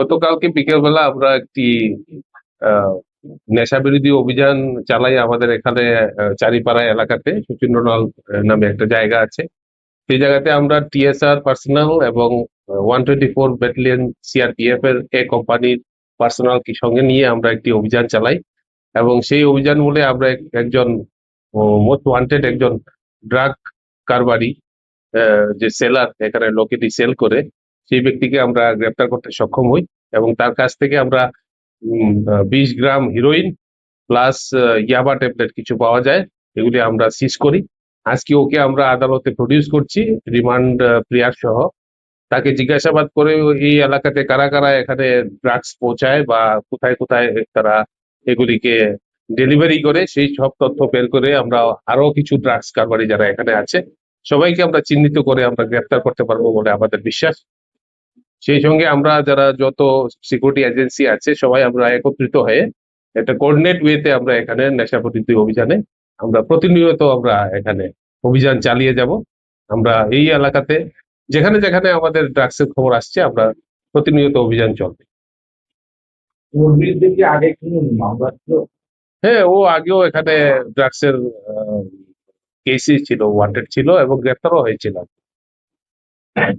গতকালকে বিকেলবেলা আমরা একটি আহ, নেশা বিরোধী অভিযান চালাই আমাদের এখানে চারিপাড়া এলাকাতে সচিন্দ্রনাল নামে একটা জায়গা আছে। সেই জায়গাতে আমরা টিএসআর পার্সোনাল এবং 124 ব্যাটালিয়ন সিআরপিএফ এর কোম্পানির পার্সোনাল কি সঙ্গে নিয়ে আমরা একটি অভিযান চালাই। এবং সেই অভিযান বলে আমরা একজন মোস্ট ওয়ান্টেড একজন ড্রাগ কারবারি, যে সেলার এখানে লোকেটি সেল করে, সেই ব্যক্তিকে আমরা গ্রেপ্তার করতে সক্ষম হই। এবং তার কাছ থেকে আমরা 20 গ্রাম হিরোইন প্লাস ইয়াবা ট্যাবলেট কিছু পাওয়া যায়, এগুলি আমরা সিজ করি। আজকে ওকে আমরা আদালতে প্রডিউস করছি রিমান্ড প্রিয়ার সহ। তাকে জিজ্ঞাসাবাদ করে এই এলাকাতে কারা কারা এখানে ড্রাগস পৌঁছায় বা কোথায় কোথায় তারা এগুলিকে ডেলিভারি করে, সেই সব তথ্য বের করে আমরা আরো কিছু ড্রাগস কারবারি যারা এখানে আছে সবাইকে আমরা চিহ্নিত করে আমরা গ্রেপ্তার করতে পারবো বলে আমাদের বিশ্বাস। সেই সঙ্গে আমরা যারা যত সিকিউরিটি এজেন্সি আছে সবাই আমরা একত্রিত হয়ে একটা কোঅর্ডিনেট ওয়েতে আমরা এখানে নেশা বিরোধী অভিযানে আমরা প্রতিনিয়ত আমরা এখানে অভিযান চালিয়ে যাব। আমরা এই এলাকাতে যেখানে যেখানে আমাদের ড্রাগসের খবর আসছে আমরা প্রতিনিয়ত অভিযান চলবে। ওর বিরুদ্ধে কি আগে কোনো মামলা ছিল? হ্যাঁ, ও আগেও এখানে ড্রাগসের কেসই ছিল, ওয়ান্টেড ছিল এবং গ্রেপ্তারও হয়েছিল।